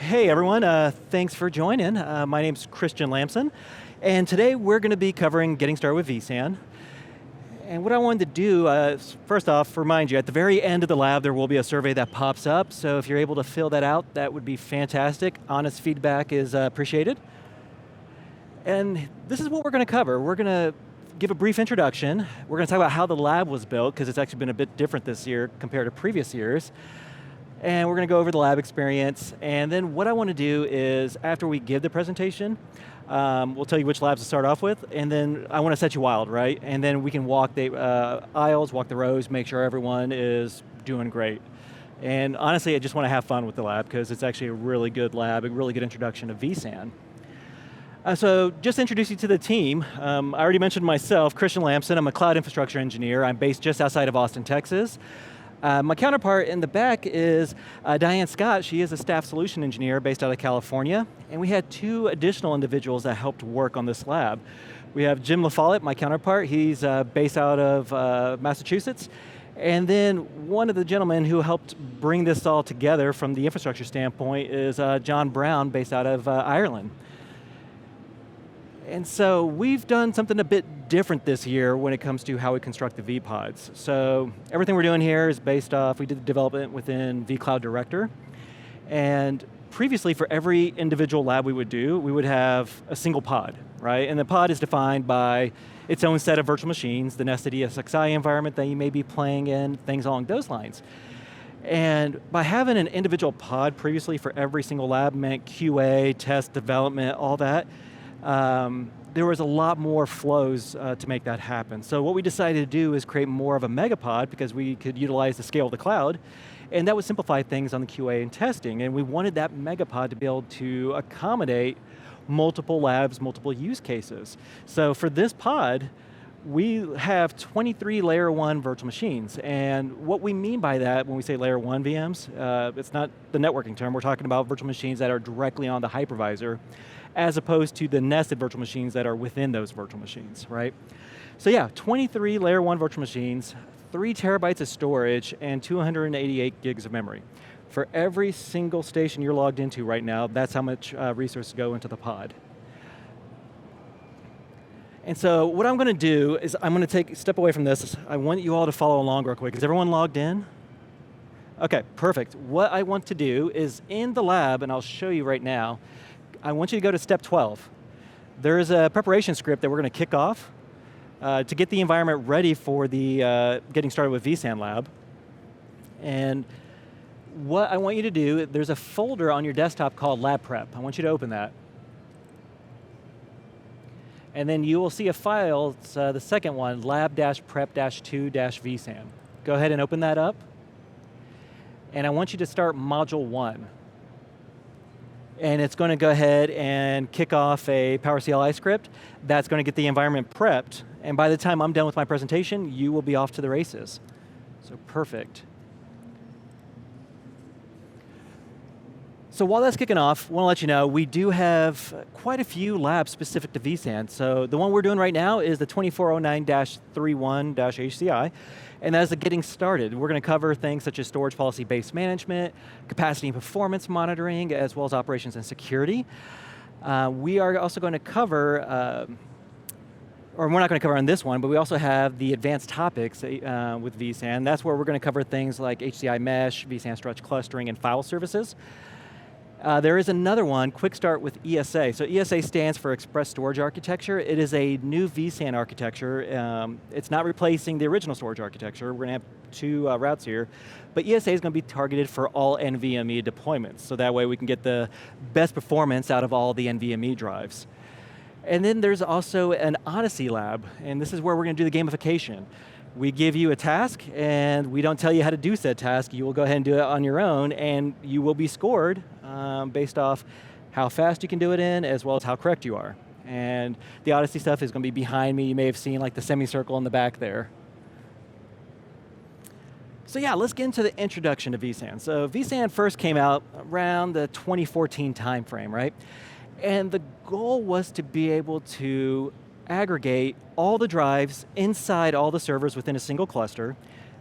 Hey everyone, thanks for joining. My name's Cristian Lamson, and today we're going to be covering getting started with vSAN. And what I wanted to do, first off, remind you, at the very end of the lab there will be a survey that pops up, so if you're able to fill that out, that would be fantastic. Honest feedback is appreciated. And this is what we're going to cover. We're going to give a brief introduction. We're going to talk about how the lab was built, because it's actually been a bit different this year compared to previous years. And we're going to go over the lab experience, and then what I want to do is, after we give the presentation, we'll tell you which labs to start off with, and then I want to set you wild, right? And then we can walk the aisles, walk the rows, make sure everyone is doing great. And honestly, I just want to have fun with the lab, because it's actually a really good lab, a really good introduction to vSAN. So just to introduce you to the team, I already mentioned myself, Cristian Lamson. I'm a cloud infrastructure engineer. I'm based just outside of Austin, Texas. My counterpart in the back is Diane Scott. She is a staff solution engineer based out of California, and we had two additional individuals that helped work on this lab. We have Jim LaFollette, my counterpart. He's based out of Massachusetts, and then one of the gentlemen who helped bring this all together from the infrastructure standpoint is John Browne, based out of Ireland. And so we've done something a bit different this year when it comes to how we construct the vPods. So everything we're doing here is based off, we did the development within vCloud Director. And previously, for every individual lab we would have a single pod, right? And the pod is defined by its own set of virtual machines, the nested ESXi environment that you may be playing in, things along those lines. And by having an individual pod previously for every single lab meant QA, test, development, all that, there was a lot more flows to make that happen. So what we decided to do is create more of a megapod, because we could utilize the scale of the cloud, and that would simplify things on the QA and testing. And we wanted that megapod to be able to accommodate multiple labs, multiple use cases. So for this pod, we have 23 layer 1 virtual machines. And what we mean by that when we say layer 1 VMs, it's not the networking term. We're talking about virtual machines that are directly on the hypervisor, as opposed to the nested virtual machines that are within those virtual machines, right? So yeah, 23 layer 1 virtual machines, 3 terabytes of storage, and 288 gigs of memory. For every single station you're logged into right now, that's how much resources go into the pod. And so what I'm going to do is I'm going to take a step away from this. I want you all to follow along real quick. Is everyone logged in? Okay, perfect. What I want to do is in the lab, and I'll show you right now, I want you to go to step 12. There's a preparation script that we're going to kick off to get the environment ready for the getting started with vSAN lab. And what I want you to do, there's a folder on your desktop called Lab Prep. I want you to open that. And then you will see a file, it's the second one, lab-prep-2-vSAN. Go ahead and open that up. And I want you to start module 1. And it's going to go ahead and kick off a PowerCLI script that's going to get the environment prepped. And by the time I'm done with my presentation, you will be off to the races. So perfect. So while that's kicking off, I want to let you know, we do have quite a few labs specific to vSAN. So the one we're doing right now is the 2409-31-HCI, and that is the getting started. We're going to cover things such as storage policy-based management, capacity and performance monitoring, as well as operations and security. We are also going to cover, or we're not going to cover on this one, but we also have the advanced topics with vSAN. That's where we're going to cover things like HCI mesh, vSAN stretch clustering, and file services. There is another one, quick start with ESA. So ESA stands for Express Storage Architecture. It is a new vSAN architecture. It's not replacing the original storage architecture. We're going to have two routes here. But ESA is going to be targeted for all NVMe deployments. So that way we can get the best performance out of all the NVMe drives. And then there's also an Odyssey lab, and this is where we're going to do the gamification. We give you a task, and we don't tell you how to do said task. You will go ahead and do it on your own, and you will be scored based off how fast you can do it in, as well as how correct you are. And the Odyssey stuff is going to be behind me. You may have seen like the semicircle in the back there. So yeah, let's get into the introduction to vSAN. So vSAN first came out around the 2014 timeframe, right? And the goal was to be able to aggregate all the drives inside all the servers within a single cluster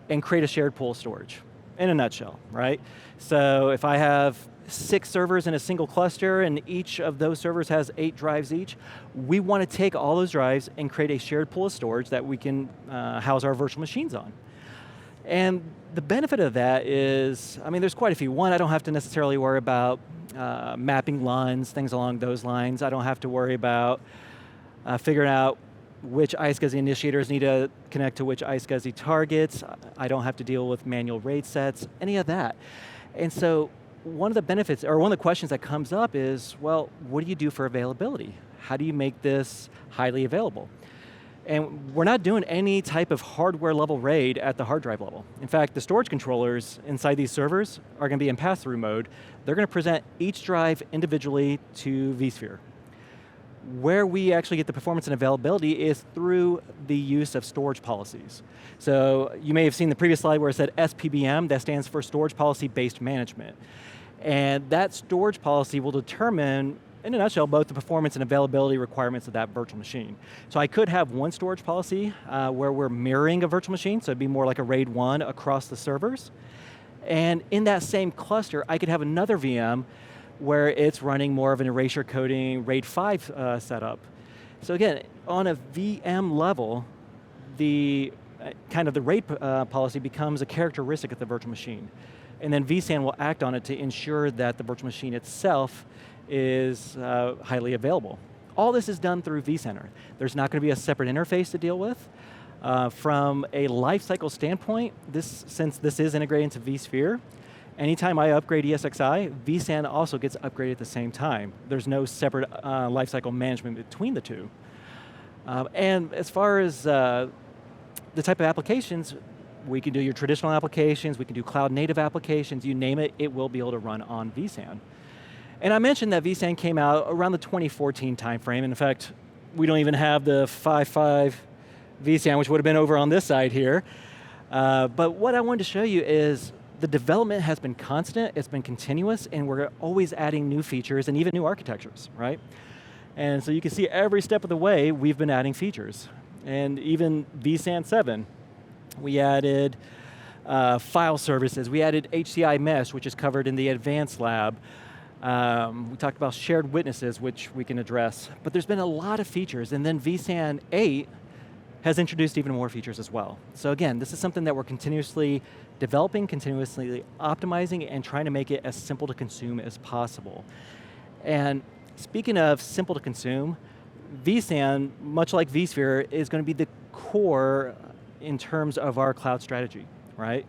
and create a shared pool of storage, in a nutshell, right? So if I have 6 servers in a single cluster, and each of those servers has 8 drives each. We want to take all those drives and create a shared pool of storage that we can house our virtual machines on. And the benefit of that is, I mean, there's quite a few. One, I don't have to necessarily worry about mapping lines, things along those lines. I don't have to worry about figuring out which iSCSI initiators need to connect to which iSCSI targets. I don't have to deal with manual RAID sets, any of that. And so one of the benefits, or one of the questions that comes up is, well, what do you do for availability? How do you make this highly available? And we're not doing any type of hardware level RAID at the hard drive level. In fact, the storage controllers inside these servers are going to be in pass-through mode. They're going to present each drive individually to vSphere. Where we actually get the performance and availability is through the use of storage policies. So you may have seen the previous slide where it said SPBM, that stands for Storage Policy Based Management. And that storage policy will determine, in a nutshell, both the performance and availability requirements of that virtual machine. So I could have one storage policy where we're mirroring a virtual machine, so it'd be more like a RAID 1 across the servers. And in that same cluster, I could have another VM where it's running more of an erasure coding RAID 5 setup. So again, on a VM level, the kind of the RAID policy becomes a characteristic of the virtual machine. And then vSAN will act on it to ensure that the virtual machine itself is highly available. All this is done through vCenter. There's not going to be a separate interface to deal with. From a lifecycle standpoint, since this is integrated into vSphere, anytime I upgrade ESXi, vSAN also gets upgraded at the same time. There's no separate lifecycle management between the two. And as far as the type of applications, we can do your traditional applications, we can do cloud native applications, you name it, it will be able to run on vSAN. And I mentioned that vSAN came out around the 2014 timeframe. In fact, we don't even have the 5.5 vSAN, which would have been over on this side here. But what I wanted to show you is the development has been constant, it's been continuous, and we're always adding new features and even new architectures, right? And so you can see every step of the way, we've been adding features. And even vSAN 7, we added file services, we added HCI mesh, which is covered in the advanced lab. We talked about shared witnesses, which we can address, but there's been a lot of features, and then vSAN 8 has introduced even more features as well. So again, this is something that we're continuously developing, continuously optimizing, and trying to make it as simple to consume as possible. And speaking of simple to consume, vSAN, much like vSphere, is going to be the core in terms of our cloud strategy, right?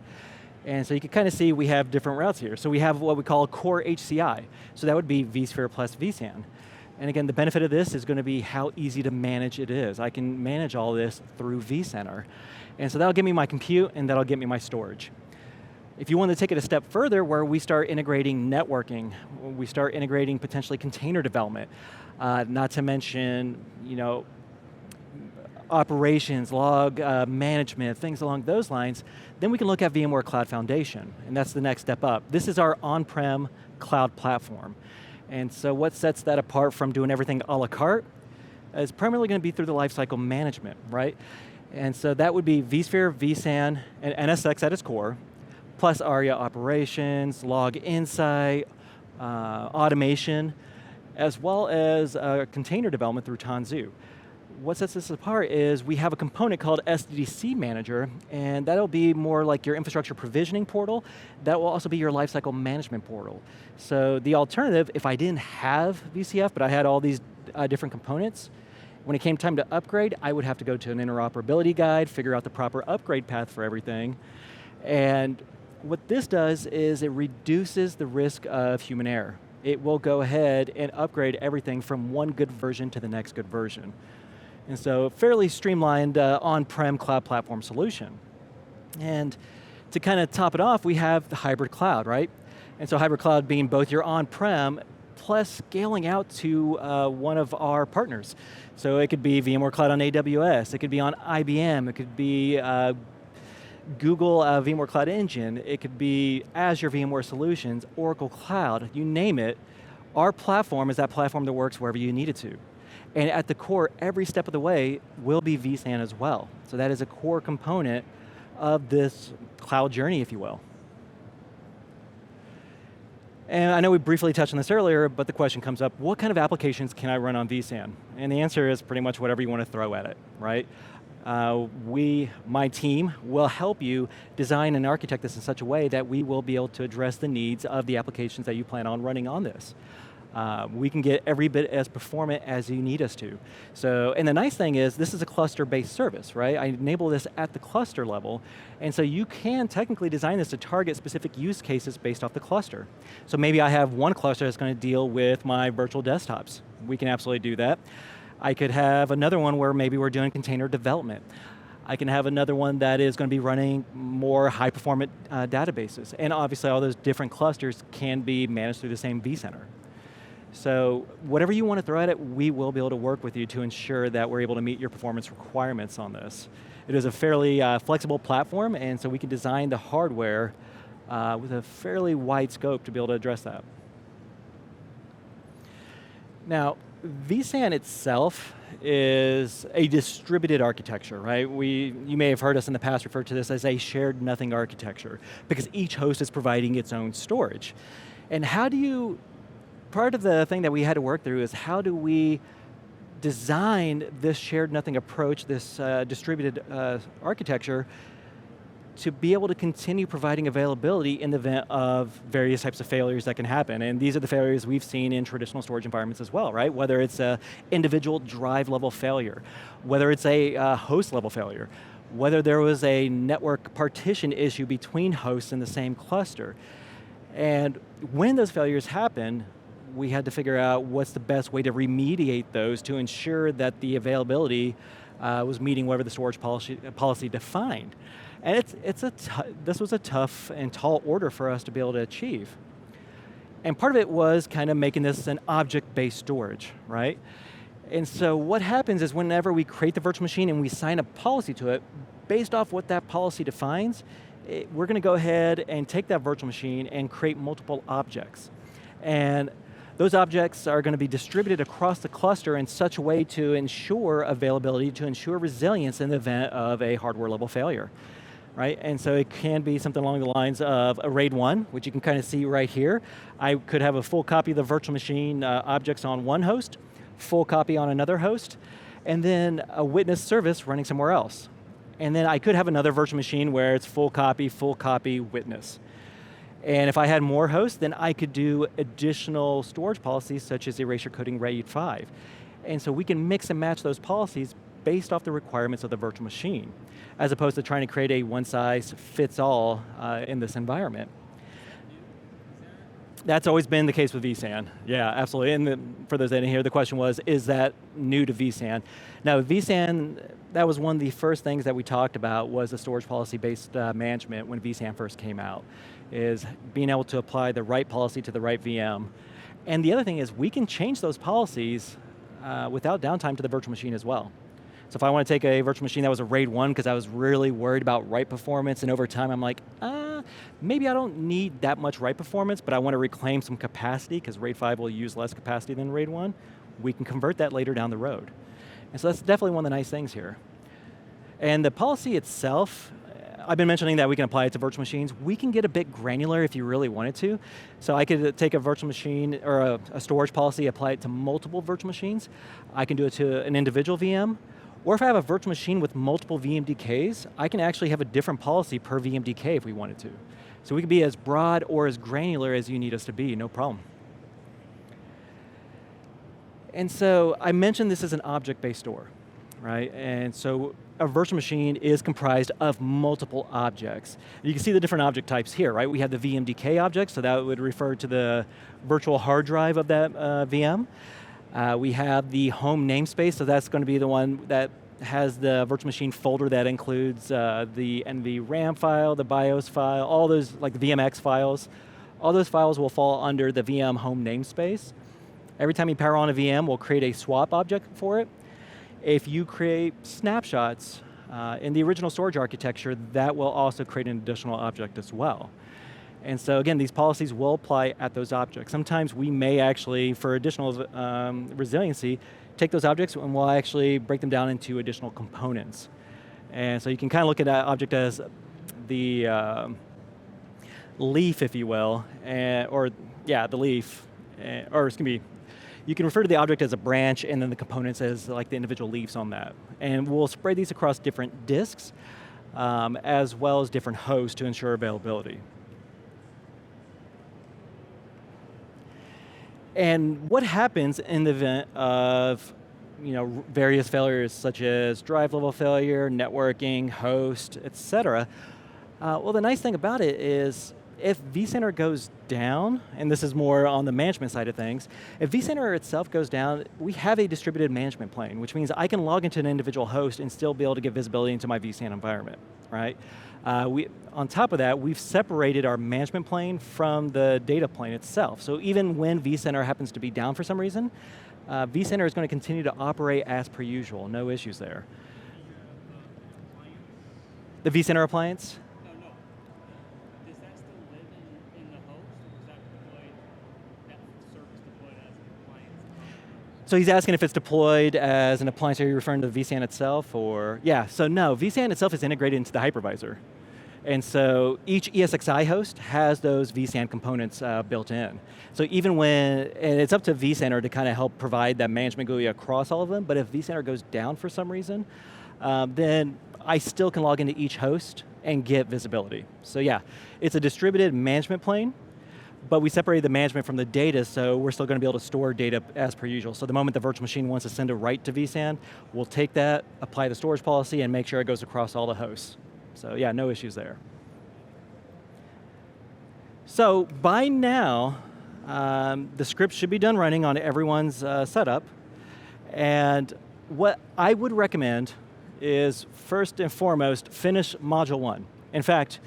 And so you can kind of see we have different routes here. So we have what we call core HCI. So that would be vSphere plus vSAN. And again, the benefit of this is going to be how easy to manage it is. I can manage all this through vCenter. And so that'll give me my compute and that'll get me my storage. If you want to take it a step further where we start integrating networking, we start integrating potentially container development, not to mention, operations, log management, things along those lines, then we can look at VMware Cloud Foundation, and that's the next step up. This is our on-prem cloud platform. And so what sets that apart from doing everything a la carte is primarily going to be through the lifecycle management, right? And so that would be vSphere, vSAN, and NSX at its core, plus ARIA operations, log insight, automation, as well as container development through Tanzu. What sets this apart is we have a component called SDDC Manager, and that'll be more like your infrastructure provisioning portal. That will also be your lifecycle management portal. So the alternative, if I didn't have VCF, but I had all these different components, when it came time to upgrade, I would have to go to an interoperability guide, figure out the proper upgrade path for everything. And what this does is it reduces the risk of human error. It will go ahead and upgrade everything from one good version to the next good version. And so fairly streamlined on-prem cloud platform solution. And to kind of top it off, we have the hybrid cloud, right? And so hybrid cloud being both your on-prem plus scaling out to one of our partners. So it could be VMware Cloud on AWS, it could be on IBM, it could be Google VMware Cloud Engine, it could be Azure VMware Solutions, Oracle Cloud, you name it. Our platform is that platform that works wherever you need it to. And at the core, every step of the way will be vSAN as well. So that is a core component of this cloud journey, if you will. And I know we briefly touched on this earlier, but the question comes up, what kind of applications can I run on vSAN? And the answer is pretty much whatever you want to throw at it, right? My team, will help you design and architect this in such a way that we will be able to address the needs of the applications that you plan on running on this. We can get every bit as performant as you need us to. So, and the nice thing is, this is a cluster-based service, right? I enable this at the cluster level, and so you can technically design this to target specific use cases based off the cluster. So maybe I have one cluster that's going to deal with my virtual desktops. We can absolutely do that. I could have another one where maybe we're doing container development. I can have another one that is going to be running more high-performant databases. And obviously all those different clusters can be managed through the same vCenter. So whatever you want to throw at it, we will be able to work with you to ensure that we're able to meet your performance requirements on this. It is a fairly flexible platform, and so we can design the hardware with a fairly wide scope to be able to address that. Now, vSAN itself is a distributed architecture, right? You may have heard us in the past refer to this as a shared nothing architecture, because each host is providing its own storage. And part of the thing that we had to work through is how do we design this shared nothing approach, this distributed architecture, to be able to continue providing availability in the event of various types of failures that can happen. And these are the failures we've seen in traditional storage environments as well, right? Whether it's an individual drive level failure, whether it's a host level failure, whether there was a network partition issue between hosts in the same cluster. And when those failures happen, we had to figure out what's the best way to remediate those to ensure that the availability was meeting whatever the storage policy defined. And this was a tough and tall order for us to be able to achieve. And part of it was kind of making this an object-based storage, right? And so what happens is whenever we create the virtual machine and we assign a policy to it, based off what that policy defines, we're going to go ahead and take that virtual machine and create multiple objects. And those objects are going to be distributed across the cluster in such a way to ensure availability, to ensure resilience in the event of a hardware level failure. Right, and so it can be something along the lines of a RAID 1, which you can kind of see right here. I could have a full copy of the virtual machine objects on one host, full copy on another host, and then a witness service running somewhere else. And then I could have another virtual machine where it's full copy, witness. And if I had more hosts, then I could do additional storage policies such as erasure coding RAID 5. And so we can mix and match those policies based off the requirements of the virtual machine, as opposed to trying to create a one-size-fits-all in this environment. That's always been the case with vSAN. Yeah, absolutely. And for those that didn't hear, the question was, is that new to vSAN? Now, vSAN, that was one of the first things that we talked about was the storage policy-based management when vSAN first came out, is being able to apply the right policy to the right VM. And the other thing is we can change those policies without downtime to the virtual machine as well. So if I want to take a virtual machine that was a RAID 1 because I was really worried about write performance, and over time I'm like, maybe I don't need that much write performance, but I want to reclaim some capacity because RAID 5 will use less capacity than RAID 1, we can convert that later down the road. And so that's definitely one of the nice things here. And the policy itself, I've been mentioning that we can apply it to virtual machines. We can get a bit granular if you really wanted to. So I could take a virtual machine, or a storage policy, apply it to multiple virtual machines. I can do it to an individual VM, or if I have a virtual machine with multiple VMDKs, I can actually have a different policy per VMDK if we wanted to. So we can be as broad or as granular as you need us to be, no problem. And so I mentioned this is an object-based store, right? And so a virtual machine is comprised of multiple objects. You can see the different object types here, right? We have the VMDK object, so that would refer to the virtual hard drive of that VM. We have the home namespace, so that's going to be the one that has the virtual machine folder that includes the NVRAM file, the BIOS file, all those, like the VMX files. All those files will fall under the VM home namespace. Every time you power on a VM, we'll create a swap object for it. If you create snapshots in the original storage architecture, that will also create an additional object as well. And so again, these policies will apply at those objects. Sometimes we may actually, for additional resiliency, take those objects and we'll actually break them down into additional components. And so you can kind of look at that object as the leaf, if you will, or yeah, the leaf, or it's going to be, you can refer to the object as a branch and then the components as like the individual leaves on that. And we'll spread these across different disks as well as different hosts to ensure availability. And what happens in the event of various failures such as drive level failure, networking, host, et cetera? Well, the nice thing about it is if vCenter goes down, and this is more on the management side of things, if vCenter itself goes down, we have a distributed management plane, which means I can log into an individual host and still be able to get visibility into my vSAN environment, right? On top of that, we've separated our management plane from the data plane itself. So even when vCenter happens to be down for some reason, vCenter is going to continue to operate as per usual, no issues there. The vCenter appliance? So he's asking if it's deployed as an appliance. Are you referring to the vSAN itself, or? Yeah, so no, vSAN itself is integrated into the hypervisor. And so each ESXi host has those vSAN components built in. So even when, and it's up to vCenter to kind of help provide that management GUI across all of them, but if vCenter goes down for some reason, then I still can log into each host and get visibility. So yeah, it's a distributed management plane, but we separated the management from the data, so we're still going to be able to store data as per usual. So the moment the virtual machine wants to send a write to vSAN, we'll take that, apply the storage policy, and make sure it goes across all the hosts. So yeah, no issues there. So by now, the script should be done running on everyone's setup. And what I would recommend is, first and foremost, finish module 1. In fact,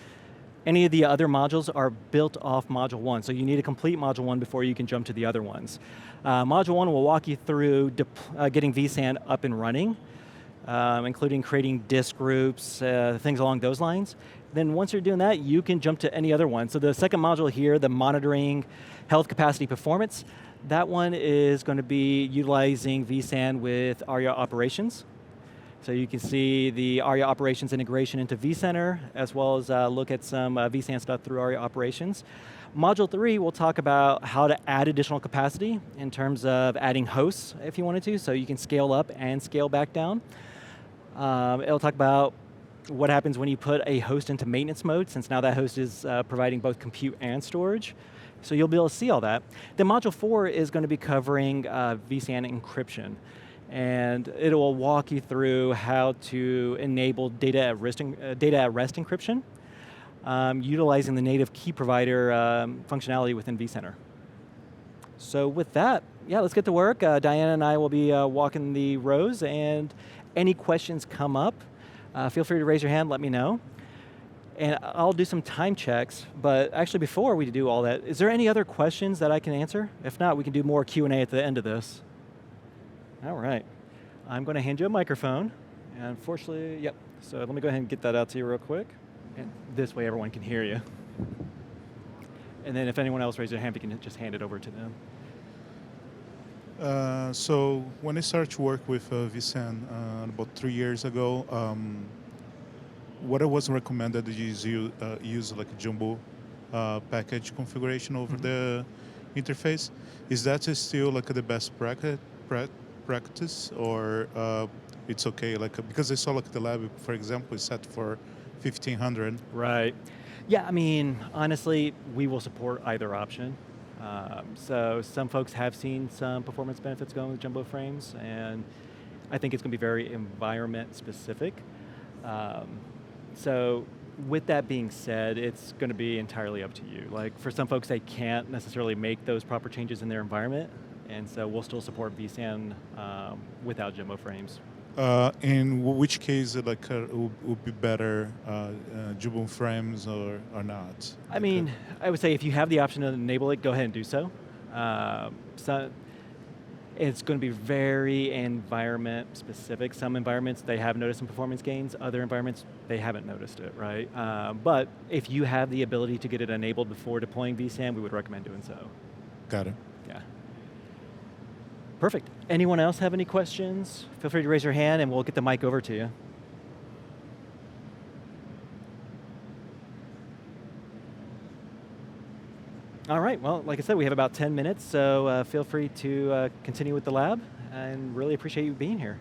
any of the other modules are built off module 1, so you need to complete module 1 before you can jump to the other ones. Module 1 will walk you through getting vSAN up and running, including creating disk groups, things along those lines. Then once you're doing that, you can jump to any other one. So the second module here, the monitoring health capacity performance, that one is going to be utilizing vSAN with ARIA operations. So you can see the ARIA operations integration into vCenter, as well as look at some vSAN stuff through ARIA operations. Module 3 will talk about how to add additional capacity in terms of adding hosts if you wanted to, so you can scale up and scale back down. It'll talk about what happens when you put a host into maintenance mode, since now that host is providing both compute and storage. So you'll be able to see all that. Then module 4 is going to be covering vSAN encryption. And it will walk you through how to enable data at rest encryption, utilizing the native key provider functionality within vCenter. So with that, yeah, let's get to work. Diana and I will be walking the rows, and any questions come up, feel free to raise your hand, let me know. And I'll do some time checks, but actually before we do all that, is there any other questions that I can answer? If not, we can do more Q&A at the end of this. All right, I'm going to hand you a microphone, and unfortunately, yep, so let me go ahead and get that out to you real quick, and this way everyone can hear you. And then if anyone else raises their hand, we can just hand it over to them. So when I started to work with vSAN about 3 years ago, what I was recommended is you use like a jumbo package configuration over the interface. Is that still like the best practice, or it's okay? Like, because I saw like the lab, for example, is set for 1500. Right. Yeah, I mean, honestly, we will support either option. So some folks have seen some performance benefits going with jumbo frames, and I think it's going to be very environment specific. So with that being said, it's going to be entirely up to you. Like for some folks, they can't necessarily make those proper changes in their environment, and so we'll still support vSAN without jumbo frames. In which case, like, would be better, jumbo frames or not? I mean, I would say if you have the option to enable it, go ahead and do so. So it's going to be very environment specific. Some environments, they have noticed some performance gains. Other environments, they haven't noticed it, right? But if you have the ability to get it enabled before deploying vSAN, we would recommend doing so. Got it. Yeah. Perfect. Anyone else have any questions? Feel free to raise your hand and we'll get the mic over to you. All right, well, like I said, we have about 10 minutes, so feel free to continue with the lab, and really appreciate you being here.